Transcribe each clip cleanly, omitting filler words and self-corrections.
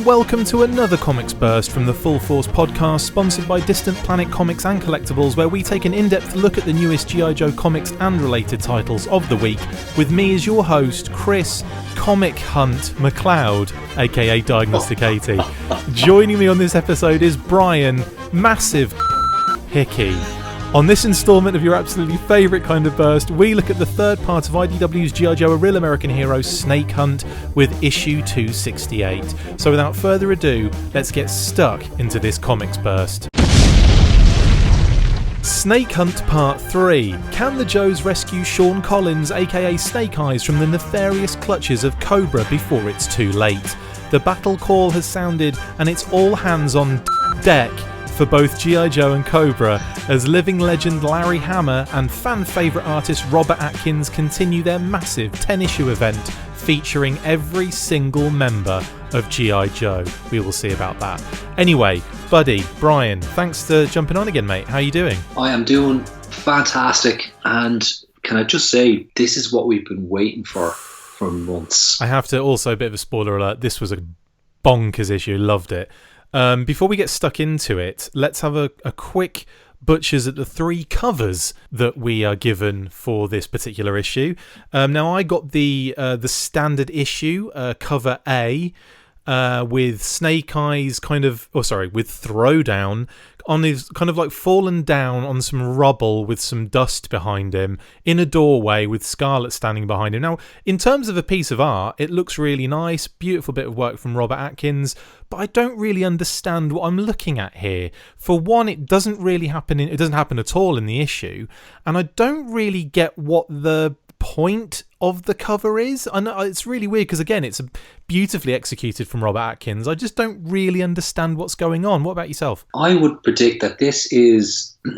and welcome to another Comics Burst from the Full Force podcast, sponsored by Distant Planet Comics and Collectibles, where we take an in-depth look at the newest G.I. Joe comics and related titles of the week, with me as your host, Chris Comic Hunt McLeod, aka Diagnostic 80. Joining me on this episode is Brian Massive Hickey. On this instalment of your absolutely favourite kind of burst, we look at the third part of IDW's G.I. Joe, A Real American Hero, Snake Hunt, with issue 268. So without further ado, let's get stuck into this comics burst. Snake Hunt Part 3. Can the Joes rescue Sean Collins, aka Snake Eyes, from the nefarious clutches of Cobra before it's too late? The battle call has sounded, and it's all hands on deck for both G.I. Joe and Cobra, as living legend Larry Hama and fan favourite artist Robert Atkins continue their massive 10-issue event featuring every single member of G.I. Joe. We will see about that. Anyway, buddy, Brian, thanks for jumping on again, mate. How are you doing? I am doing fantastic, and can I just say, this is what we've been waiting for months. I have to also, a bit of a spoiler alert, this was a bonkers issue, loved it. Before we get stuck into it, let's have a quick butchers at the three covers that we are given for this particular issue. Now, I got the standard issue, cover A, with Snake Eyes with Throwdown on his kind of like fallen down on some rubble with some dust behind him in a doorway with Scarlet standing behind him. Now, in terms of a piece of art, it looks really nice, beautiful bit of work from Robert Atkins, but I don't really understand what I'm looking at here. For one, it doesn't happen at all in the issue, and I don't really get what the point of the cover is. I know it's really weird because, again, it's beautifully executed from Robert Atkins. I just don't really understand what's going on. What about yourself? I would predict that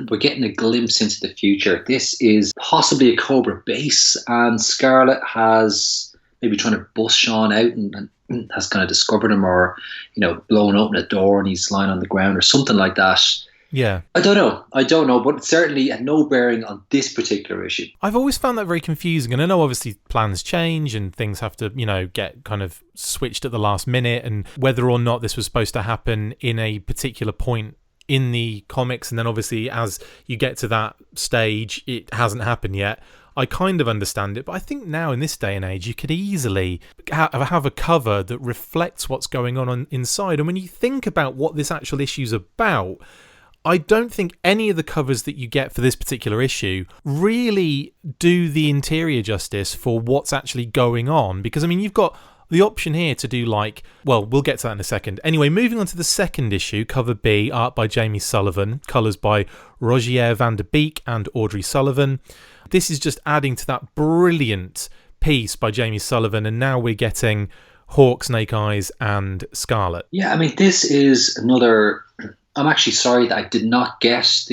we're getting a glimpse into the future. This is possibly a Cobra base, and Scarlet has maybe trying to bust Sean out and has kind of discovered him, or blown open a door and he's lying on the ground or something like that. Yeah. I don't know, but it certainly had no bearing on this particular issue. I've always found that very confusing, and I know obviously plans change and things have to, get kind of switched at the last minute, and whether or not this was supposed to happen in a particular point in the comics, and then obviously as you get to that stage, it hasn't happened yet. I kind of understand it, but I think now in this day and age, you could easily have a cover that reflects what's going on inside. And when you think about what this actual issue's about, I don't think any of the covers that you get for this particular issue really do the interior justice for what's actually going on. Because, you've got the option here to do we'll get to that in a second. Anyway, moving on to the second issue, cover B, art by Jamie Sullivan, colours by Rogier van der Beek and Audrey Sullivan. This is just adding to that brilliant piece by Jamie Sullivan, and now we're getting Hawk, Snake Eyes and Scarlet. Yeah, this is another... I'm actually sorry that I did not get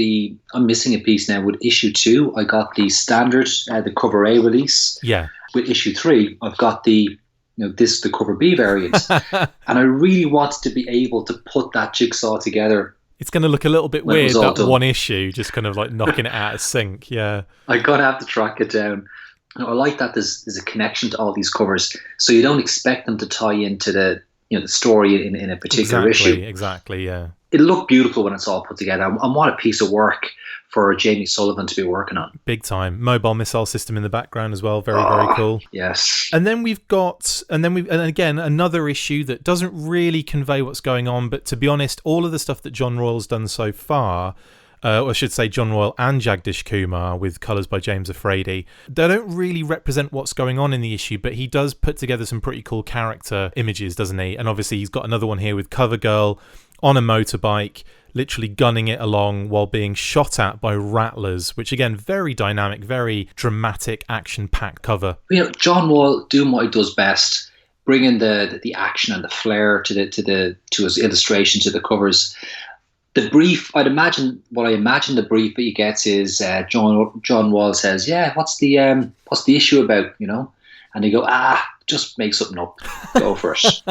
I'm missing a piece now with issue 2. I got the standard, the cover A release. Yeah. With issue 3, I've got the cover B variant. And I really wanted to be able to put that jigsaw together. It's going to look a little bit weird, that one issue, just kind of like knocking it out of sync. Yeah. I'm going to have to track it down. I like that there's a connection to all these covers, so you don't expect them to tie into the story in a particular issue. Exactly, yeah. It looked beautiful when it's all put together, and what a piece of work for Jamie Sullivan to be working on. Big time. Mobile missile system in the background as well. Very, very cool. Yes. And then and again, another issue that doesn't really convey what's going on, but to be honest, all of the stuff that John Royle's done so far, or I should say John Royle and Jagdish Kumar with colours by James Afraidy, they don't really represent what's going on in the issue, but he does put together some pretty cool character images, doesn't he? And obviously he's got another one here with Cover Girl on a motorbike, literally gunning it along while being shot at by rattlers, which again, very dynamic, very dramatic, action-packed cover. John Royle doing what he does best, bringing the action and the flair to his illustration, to the covers. The brief, I imagine the brief that he gets is John Royle says, "Yeah, what's the issue about?" And they go, just make something up, go for it.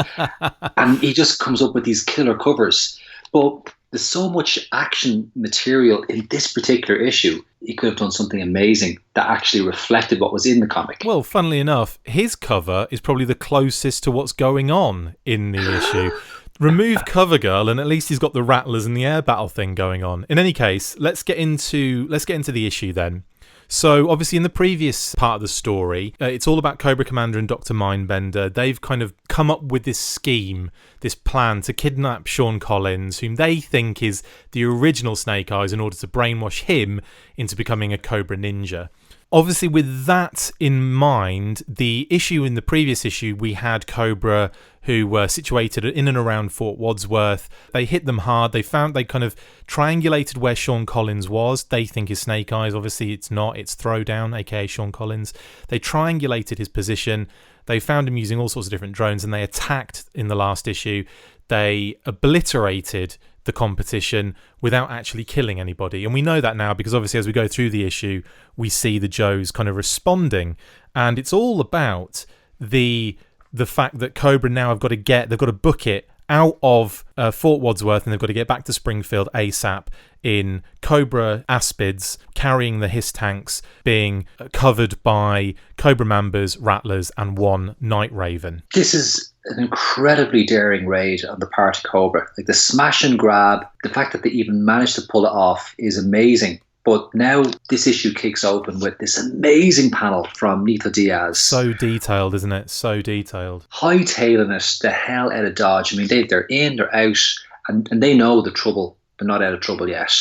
And he just comes up with these killer covers. But there's so much action material in this particular issue. He could have done something amazing that actually reflected what was in the comic. Well, funnily enough, his cover is probably the closest to what's going on in the issue. Remove CoverGirl, and at least he's got the Rattlers and the air battle thing going on. In any case, let's get into the issue then. So, obviously, in the previous part of the story, it's all about Cobra Commander and Dr. Mindbender. They've kind of come up with this scheme, this plan to kidnap Sean Collins, whom they think is the original Snake Eyes, in order to brainwash him into becoming a Cobra Ninja. Obviously, with that in mind, the issue in the previous issue, we had Cobra who were situated in and around Fort Wadsworth. They hit them hard. They kind of triangulated where Sean Collins was. They think is Snake Eyes. Obviously, it's not. It's Throwdown, aka Sean Collins. They triangulated his position. They found him using all sorts of different drones, and they attacked in the last issue. They obliterated the competition without actually killing anybody. And we know that now because obviously as we go through the issue, we see the Joes kind of responding. And it's all about the fact that Cobra now they've got to book it out of Fort Wadsworth, and they've got to get back to Springfield ASAP in Cobra Aspids, carrying the Hiss tanks, being covered by Cobra Mambas, Rattlers, and one Night Raven. This is an incredibly daring raid on the part of Cobra. Like the smash and grab, the fact that they even managed to pull it off is amazing. But now this issue kicks open with this amazing panel from Nito Diaz. So detailed, isn't it? So detailed. Hightailing it the hell out of Dodge. I mean, they're in, they're out, and they know the trouble. They're not out of trouble yet.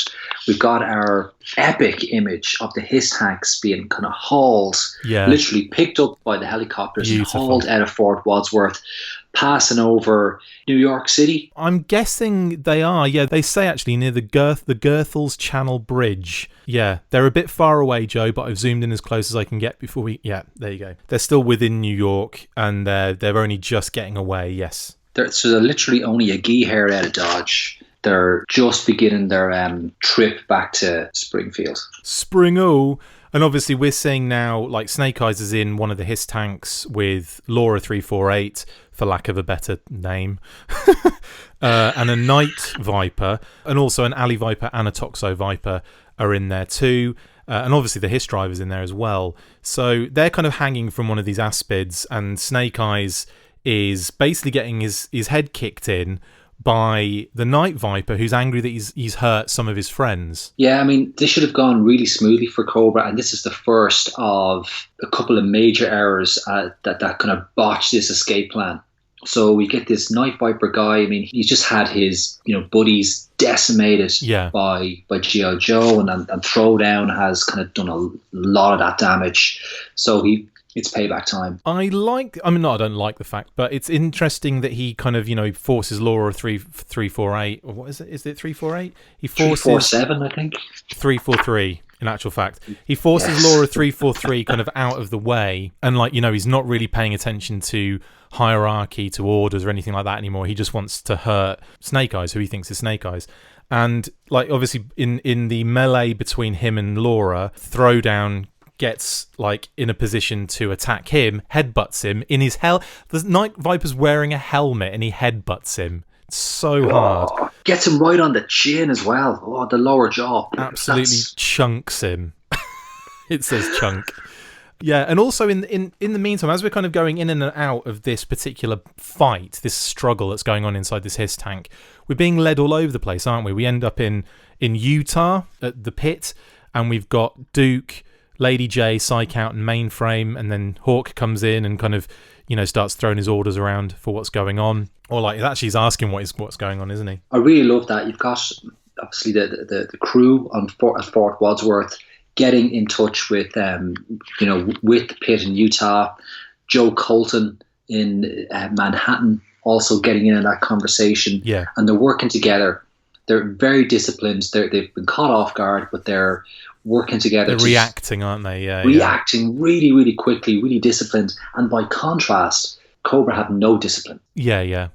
We've got our epic image of the Hiss tanks being kind of hauled, literally picked up by the helicopters and hauled out of Fort Wadsworth, passing over New York City. I'm guessing they are. Yeah, they say actually near the Goethals Channel Bridge. Yeah, they're a bit far away, Joe, but I've zoomed in as close as I can get before we... Yeah, there you go. They're still within New York, and they're only just getting away, yes. So they're literally only a gee hair out of Dodge. They're just beginning their trip back to Springfield. Spring-o! And obviously we're seeing now, like, Snake Eyes is in one of the Hiss tanks with Laura 348, for lack of a better name, and a Night Viper, and also an Alley Viper and a Toxo Viper are in there too. And obviously the Hiss driver's in there as well. So they're kind of hanging from one of these Aspids, and Snake Eyes is basically getting his head kicked in by the Night Viper, who's angry that he's hurt some of his friends. Yeah, I mean, this should have gone really smoothly for Cobra, and this is the first of a couple of major errors that kind of botched this escape plan. So we get this Night Viper guy. I mean, he's just had his buddies decimated by G.I. Joe, and Throwdown has kind of done a lot of that damage. So it's payback time. I don't like the fact, but it's interesting that he kind of, forces Laura 348, or what is it? Is it 348? He forces 347, I think. 343. In actual fact, he forces Laura 343 kind of out of the way, and he's not really paying attention to hierarchy, to orders or anything like that anymore. He just wants to hurt Snake Eyes, who he thinks is Snake Eyes. And obviously in the melee between him and Laura, Throwdown gets in a position to attack him, headbutts him in his the Night Viper's wearing a helmet and he headbutts him. It's so hard. Gets him right on the chin as well. Oh, the lower jaw. Absolutely chunks him. It says chunk. Yeah, and also in the meantime, as we're kind of going in and out of this particular fight, this struggle that's going on inside this Hiss tank, we're being led all over the place, aren't we? We end up in Utah at the pit, and we've got Duke, Lady J, Psyche-Out, and Mainframe, and then Hawk comes in and kind of, starts throwing his orders around for what's going on. Or actually he's asking what's going on, isn't he? I really love that. You've got, obviously, the crew at Fort Wadsworth getting in touch with, with the pit in Utah. Joe Colton in Manhattan also getting in on that conversation. Yeah. And they're working together. They're very disciplined. They've been caught off guard, but they're working together. They're reacting, aren't they? Yeah. Reacting really, really quickly, really disciplined. And by contrast, Cobra have no discipline. Yeah.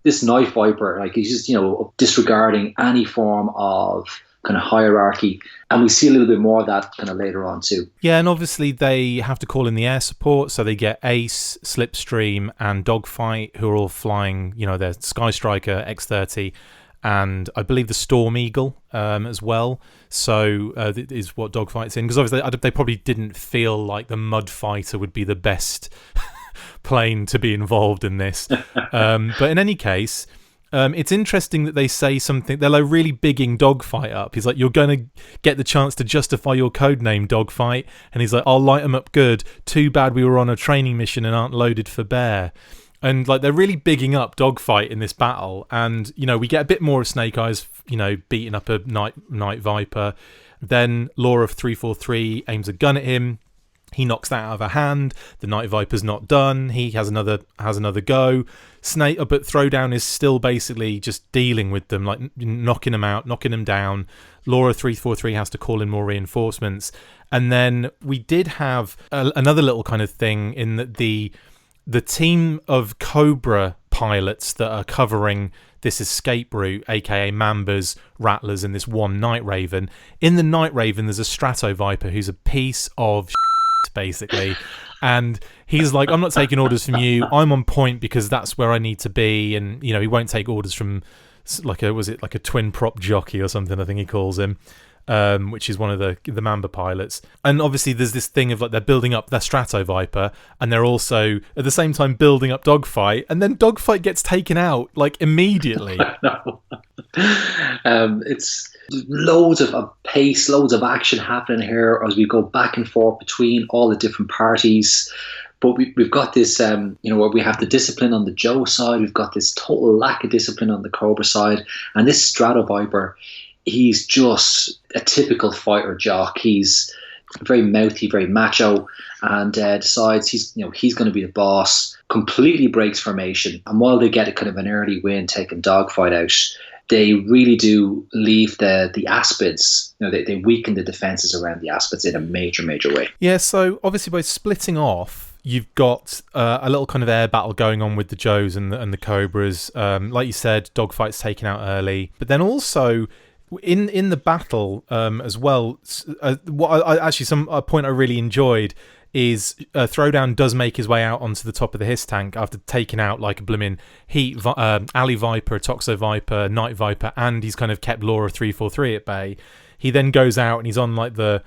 This Night Viper, he's just, disregarding any form of kind of hierarchy. And we see a little bit more of that kind of later on too. Yeah, and obviously they have to call in the air support, so they get Ace, Slipstream, and Dogfight, who are all flying, their Sky Striker X-30, and I believe the Storm Eagle as well. So is what Dogfight's in, because obviously they probably didn't feel like the Mud Fighter would be the best plane to be involved in this. But in any case, It's interesting that they say something. They're like really bigging Dogfight up. He's like, you're going to get the chance to justify your code name, Dogfight. And he's like, I'll light them up good. Too bad we were on a training mission and aren't loaded for bear. And like they're really bigging up Dogfight in this battle. And, you know, we get a bit more of Snake Eyes, you know, beating up a Night Viper. Then Laura of 343 aims a gun at him. He knocks that out of her hand. The Night Viper's not done. He has another go. But Throwdown is still basically just dealing with them, like knocking them out, knocking them down. Laura 343 has to call in more reinforcements. And then we did have another little kind of thing in that the team of Cobra pilots that are covering this escape route, aka Mambas, Rattlers, and this one Night Raven. In the Night Raven, there's a Strato Viper who's a piece of basically, and he's like, I'm not taking orders from you, I'm on point because that's where I need to be. And, you know, he won't take orders from like a twin prop jockey or something, I think he calls him, which is one of the Mamba pilots. And obviously there's this thing of like they're building up their Strato Viper, and they're also at the same time building up Dogfight, and then Dogfight gets taken out like immediately. It's loads of pace, loads of action happening here as we go back and forth between all the different parties. But we've got this, you know, where we have the discipline on the Joe side, we've got this total lack of discipline on the Cobra side, and this Strato Viper, he's just a typical fighter jock. He's very mouthy, very macho, and decides he's going to be the boss. Completely breaks formation, and while they get a kind of an early win taking Dogfight out, they really do leave the Aspids. You know, they weaken the defenses around the Aspids in a major way. Yeah. So obviously by splitting off, you've got a little kind of air battle going on with the Joes and the Cobras. Like you said, Dogfight's taken out early, but then also in the battle as well. A point I really enjoyed is Throwdown does make his way out onto the top of the Hiss tank after taking out like a blimmin' Alley Viper, Toxo Viper, Night Viper, and he's kind of kept Laura 343 at bay. He then goes out and he's on like the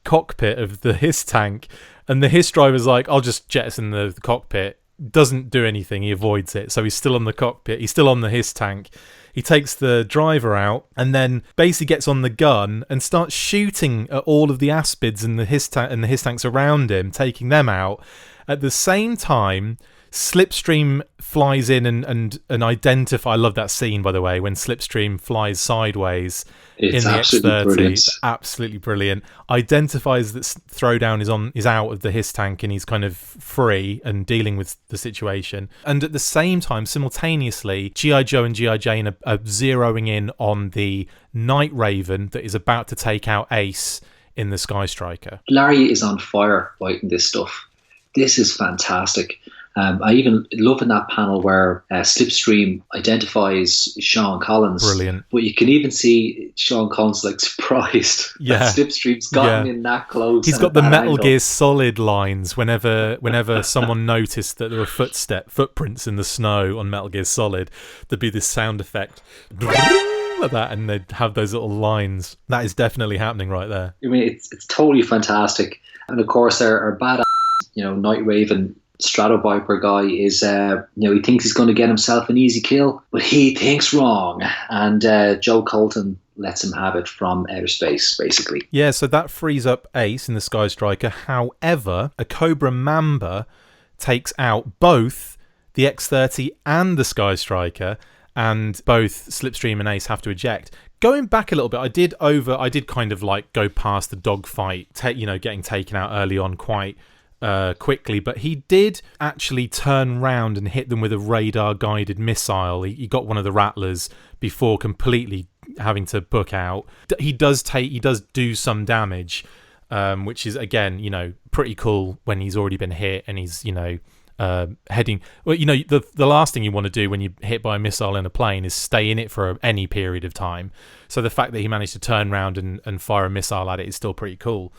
cockpit of the Hiss tank, and the Hiss driver's like, I'll just jettison the cockpit. Doesn't do anything, he avoids it, so he's still on the cockpit, he's still on the Hiss tank. He takes the driver out and then basically gets on the gun and starts shooting at all of the Aspids and the Hiss tanks around him, taking them out. At the same time, Slipstream flies in and identify. I love that scene, by the way, when Slipstream flies sideways in the X30. Brilliant. Absolutely brilliant. Identifies that Throwdown is out of the Hiss tank and he's kind of free and dealing with the situation. And at the same time, simultaneously, G.I. Joe and G.I. Jane are zeroing in on the Night Raven that is about to take out Ace in the Sky Striker. Larry is on fire fighting this stuff. This is fantastic. I even love in that panel where Slipstream identifies Sean Collins. Brilliant. But you can even see Sean Collins like surprised that Slipstream's got him in that close. He's got the Metal Gear Solid lines whenever someone noticed that there were footprints in the snow on Metal Gear Solid, there'd be this sound effect like that, and they'd have those little lines. That is definitely happening right there. I mean, it's totally fantastic. And of course our badass, Night Raven Strato Viper guy is, he thinks he's going to get himself an easy kill, but he thinks wrong. And Joe Colton lets him have it from outer space, basically. Yeah, so that frees up Ace in the Sky Striker. However, a Cobra Mamba takes out both the X30 and the Sky Striker, and both Slipstream and Ace have to eject. Going back a little bit, I did kind of like go past the dogfight, getting taken out early on quite quickly, but he did actually turn round and hit them with a radar guided missile. He got one of the Rattlers before completely having to book out. He does do some damage, which is again pretty cool when he's already been hit and he's heading. Well, the last thing you want to do when you're hit by a missile in a plane is stay in it for any period of time. So the fact that he managed to turn around and fire a missile at it is still pretty cool.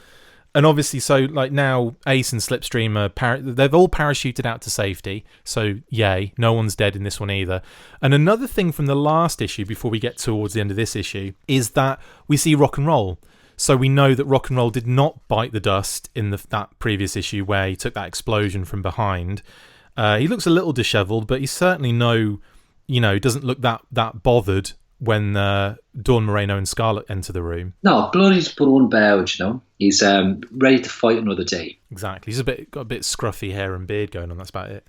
And obviously, so like now, Ace and Slipstream they've all parachuted out to safety. So yay, no one's dead in this one either. And another thing from the last issue, before we get towards the end of this issue, is that we see Rock and Roll. So we know that Rock and Roll did not bite the dust in that previous issue where he took that explosion from behind. He looks a little dishevelled, but he's certainly no doesn't look that bothered when Dawn Moreno and Scarlet enter the room. No, Bloody's but unbowed, He's ready to fight another day. Exactly. He's got a bit scruffy hair and beard going on. That's about it.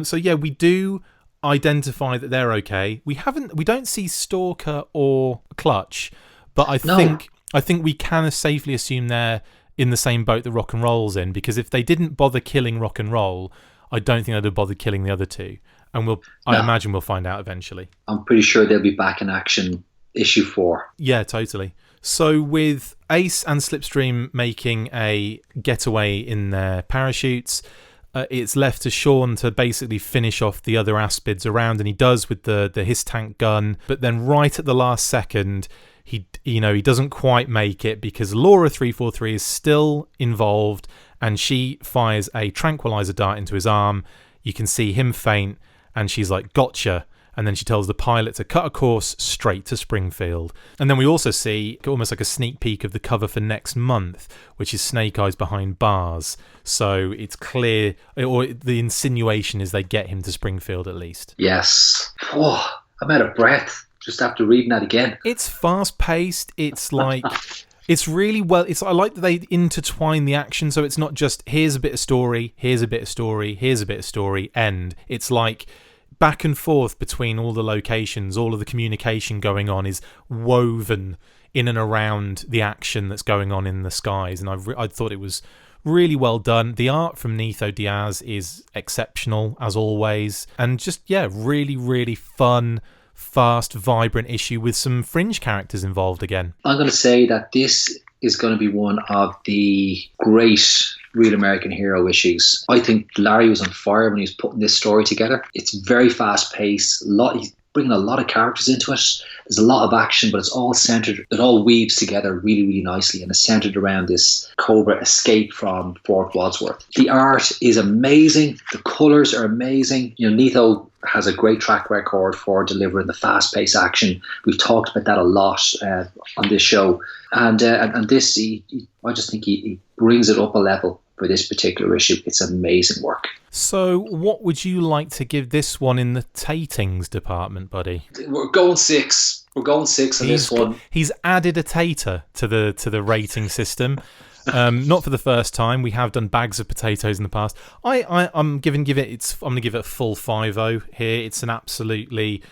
So yeah, we do identify that they're okay. We don't see Stalker or Clutch, but I think we can safely assume they're in the same boat that Rock and Roll's in, because if they didn't bother killing Rock and Roll, I don't think they'd have bothered killing the other two. And I imagine we'll find out eventually. I'm pretty sure they'll be back in action issue 4. Yeah, totally. So with Ace and Slipstream making a getaway in their parachutes, it's left to Sean to basically finish off the other Aspids around, and he does with the his tank gun. But then right at the last second, he doesn't quite make it, because Laura 343 is still involved, and she fires a tranquilizer dart into his arm. You can see him faint, and she's like, "Gotcha." And then she tells the pilot to cut a course straight to Springfield. And then we also see almost like a sneak peek of the cover for next month, which is Snake Eyes behind bars. So it's clear, or the insinuation is they get him to Springfield at least. Yes. Oh, I'm out of breath just after reading that again. It's fast-paced. It's like... It's really well... I like that they intertwine the action, so it's not just, here's a bit of story, here's a bit of story, here's a bit of story, end. It's like... back and forth between all the locations, all of the communication going on is woven in and around the action that's going on in the skies, and I thought it was really well done. The art from Nitho Diaz is exceptional, as always, and just, really, really fun, fast, vibrant issue with some fringe characters involved again. I'm going to say that this is going to be one of the great Real American Hero issues. I think Larry was on fire when he was putting this story together. It's very fast paced. He's bringing a lot of characters into it. There's a lot of action, but it's all centered. It all weaves together really, really nicely, and it's centered around this Cobra escape from Fort Wadsworth. The art is amazing. The colors are amazing. Nitho has a great track record for delivering the fast-paced action. We've talked about that a lot on this show, and this, I just think he brings it up a level for this particular issue. It's amazing work. So what would you like to give this one in the tatings department, buddy? We're going 6. We're going 6 on this one. He's added a tater to the rating system. Not for the first time. We have done bags of potatoes in the past. I'm going to give it a full 5-0 here. It's an absolutely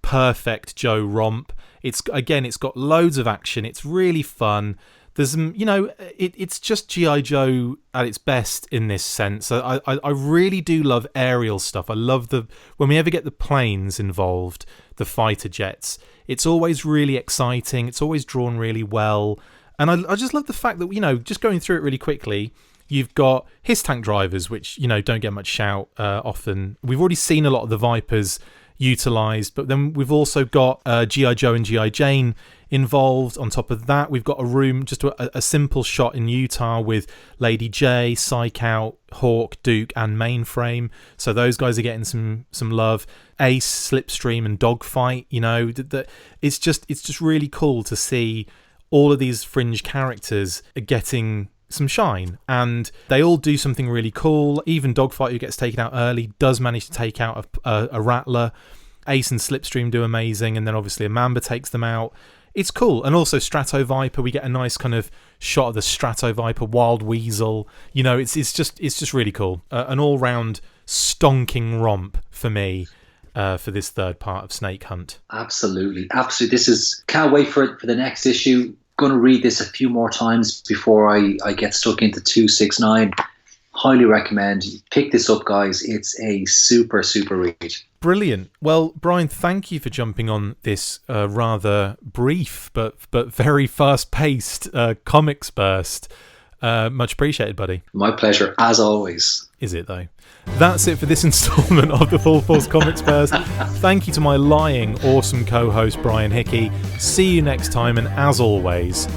perfect Joe romp. It's got loads of action. It's really fun. There's it's just G.I. Joe at its best in this sense. I really do love aerial stuff. I love when we ever get the planes involved, the fighter jets. It's always really exciting. It's always drawn really well. And I just love the fact that, just going through it really quickly, you've got his tank drivers, which, don't get much shout often. We've already seen a lot of the Vipers utilised, but then we've also got G.I. Joe and G.I. Jane involved. On top of that, we've got a room, just a simple shot in Utah with Lady J, Psyche-Out, Hawk, Duke, and Mainframe. So those guys are getting some love. Ace, Slipstream, and Dogfight. It's just really cool to see all of these fringe characters getting some shine, and they all do something really cool. Even Dogfight, who gets taken out early, does manage to take out a Rattler. Ace and Slipstream do amazing, and then obviously a Mamba takes them out. It's cool. And also Strato Viper, we get a nice kind of shot of the Strato Viper, Wild Weasel. It's just really cool. An all-round stonking romp for me for this third part of Snake Hunt. Absolutely. Can't wait for the next issue. Going to read this a few more times before I get stuck into 269. Highly recommend. Pick this up, guys. It's a super, super read. Brilliant. Well, Brian, thank you for jumping on this rather brief but very fast-paced comics burst. Much appreciated, buddy. My pleasure, as always. Is it, though? That's it for this instalment of the Full Force Comics Burst. Thank you to my lying, awesome co-host, Brian Hickey. See you next time, and as always,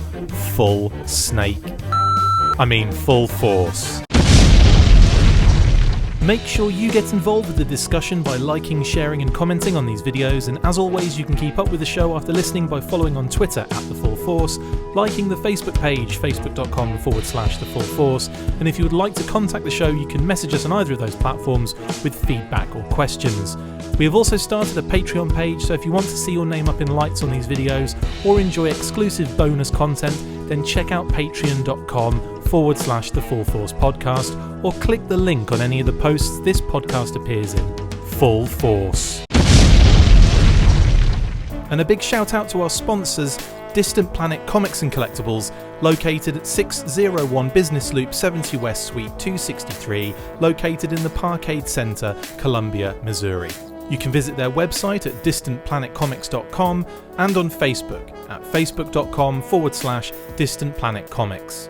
full force. Make sure you get involved with the discussion by liking, sharing and commenting on these videos, and as always you can keep up with the show after listening by following on Twitter @The Full Force, liking the Facebook page facebook.com/The Full Force, and if you would like to contact the show you can message us on either of those platforms with feedback or questions. We have also started a Patreon page, so if you want to see your name up in lights on these videos or enjoy exclusive bonus content, then check out patreon.com/The Full Force Podcast, or click the link on any of the posts this podcast appears in. Full Force. And a big shout out to our sponsors, Distant Planet Comics and Collectibles, located at 601 Business Loop 70 West Suite 263, located in the Parkade Center, Columbia, Missouri. You can visit their website at distantplanetcomics.com and on Facebook at facebook.com/distantplanetcomics.